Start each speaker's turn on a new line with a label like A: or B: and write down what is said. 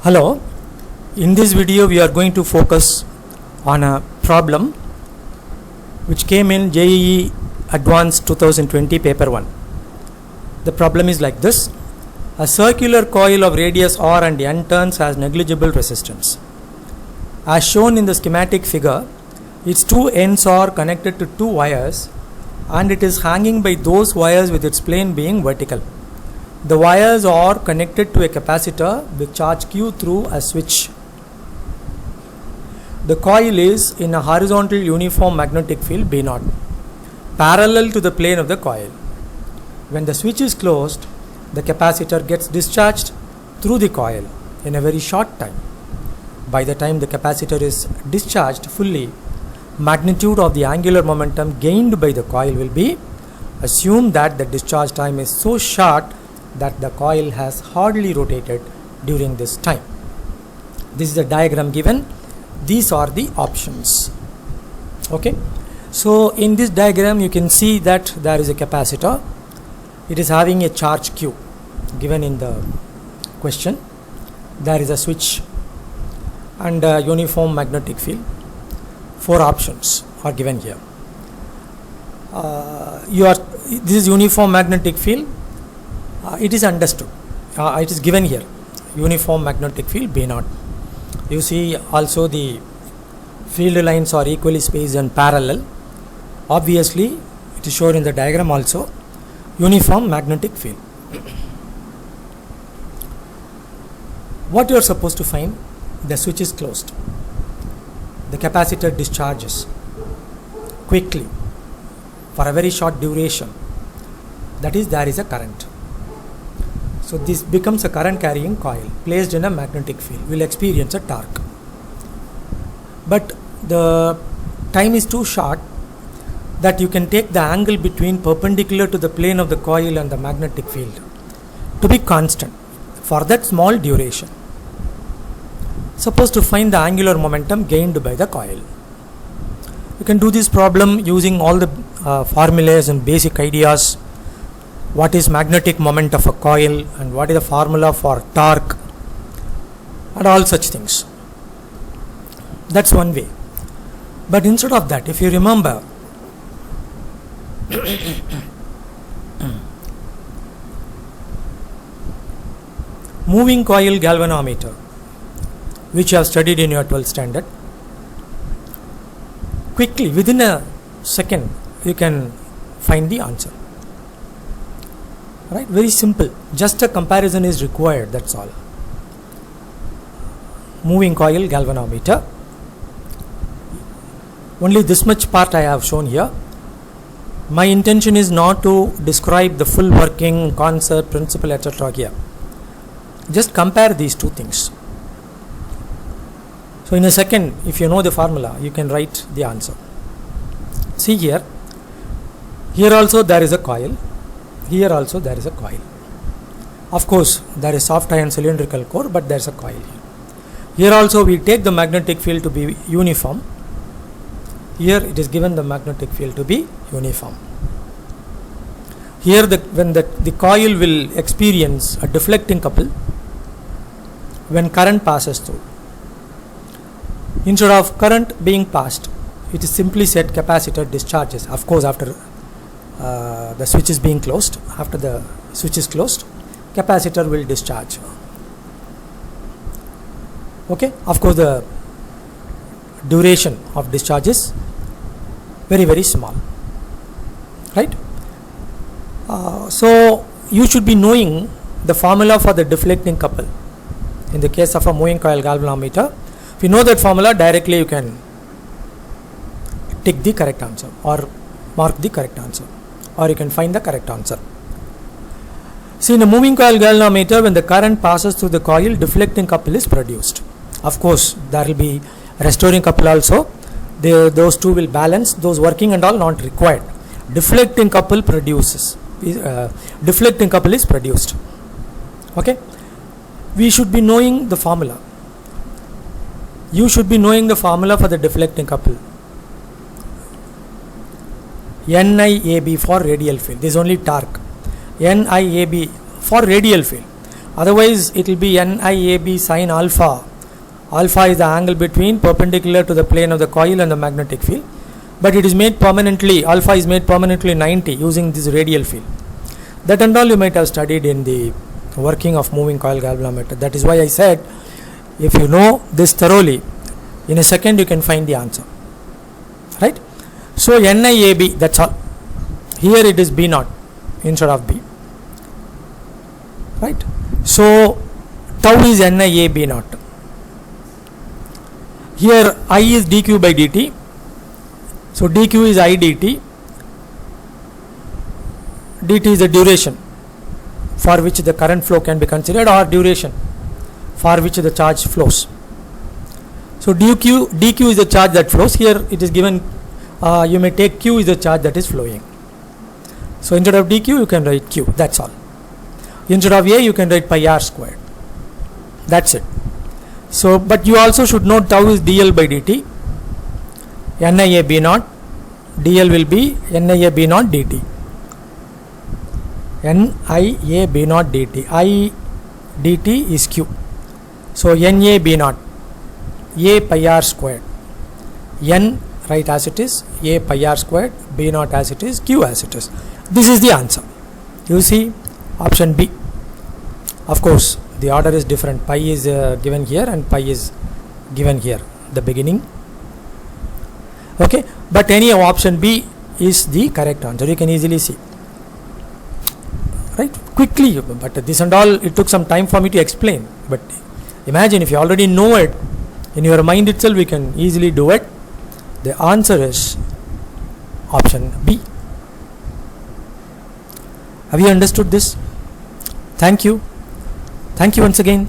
A: Hello, in this video we are going to focus on a problem which came in JEE Advanced 2020 paper 1. The problem is like this: a circular coil of radius r and n turns has negligible resistance. As shown in the schematic figure, its two ends are connected to two wires and it is hanging by those wires with its plane being vertical. The wires are connected to a capacitor with charge Q through a switch. The coil is in a horizontal uniform magnetic field B0, parallel to the plane of the coil. When the switch is closed, the capacitor gets discharged through the coil in a very short time. By the time the capacitor is discharged fully, magnitude of the angular momentum gained by the coil will be. Assume that the discharge time is so short that the coil has hardly rotated during this time. This is the diagram given. These are the options. Okay, so in this diagram you can see that there is a capacitor. It is having a charge Q given in the question. There is a switch and a uniform magnetic field. 4 options are given here. This is uniform magnetic field. It is understood. It is given here. Uniform magnetic field B0. You see also the field lines are equally spaced and parallel. Obviously, it is shown in the diagram also. Uniform magnetic field. What you are supposed to find? The switch is closed. The capacitor discharges quickly for a very short duration. That is, there is a current. So this becomes a current carrying coil placed in a magnetic field, will experience a torque. But the time is too short that you can take the angle between perpendicular to the plane of the coil and the magnetic field to be constant for that small duration. Supposed to find the angular momentum gained by the coil. You can do this problem using all the formulas and basic ideas. What is magnetic moment of a coil and what is the formula for torque and all such things. That's one way. But instead of that, if you remember, moving coil galvanometer, which you have studied in your 12th standard, quickly within a second you can find the answer. Right? Very simple. Just a comparison is required. That's all. Moving coil galvanometer. Only this much part I have shown here. My intention is not to describe the full working concept, principle, etc. here. Just compare these two things. So in a second, if you know the formula, you can write the answer. See here. Here also there is a coil. Here also there is a coil. Of course, there is soft iron cylindrical core, but there is a coil here. Here also we take the magnetic field to be uniform. Here it is given the magnetic field to be uniform. Here when the coil will experience a deflecting couple when current passes through. Instead of current being passed, it is simply said capacitor discharges. Of course, after the switch is being closed, after the switch is closed, capacitor will discharge. Okay, of course the duration of discharge is very, very small, right? So you should be knowing the formula for the deflecting couple in the case of a moving coil galvanometer. If you know that formula, directly you can tick the correct answer or mark the correct answer, or you can find the correct answer. See, in a moving coil galvanometer, when the current passes through the coil, deflecting couple is produced. Of course, there will be restoring couple also. Those two will balance. Those working and all not required. Deflecting couple produces. Deflecting couple is produced. Okay. We should be knowing the formula. You should be knowing the formula for the deflecting couple. NIAB for radial field. This is only torque. NIAB for radial field. Otherwise it will be NIAB sine alpha. Alpha is the angle between perpendicular to the plane of the coil and the magnetic field, but it is made permanently, alpha is made permanently 90 using this radial field. That and all you might have studied in the working of moving coil galvanometer. That is why I said, if you know this thoroughly, in a second you can find the answer, right? So NIAB, that's all. Here it is B0 instead of B, right? So tau is NIAB0. Here I is dq by dt, so dq is I dt. Dt is the duration for which the current flow can be considered, or duration for which the charge flows. So dq is the charge that flows. Here it is given, you may take q is the charge that is flowing. So instead of dq you can write q, that's all. Instead of a you can write pi r squared, that's it. So but you also should know tau is dl by dt, NIA B0, dl will be NIA B0 dt, NIA B0 dt, I dt is q. So NA B0, a pi r squared, n write as it is, a pi r squared, B0 as it is, q as it is. This is the answer. You see, option B. Of course the order is different, pi is given here and pi is given here, the beginning, okay, but any option B is the correct answer. You can easily see, right, quickly. But this and all, it took some time for me to explain, but imagine if you already know it in your mind itself, we can easily do it. The answer is option B. Have you understood this? Thank you once again.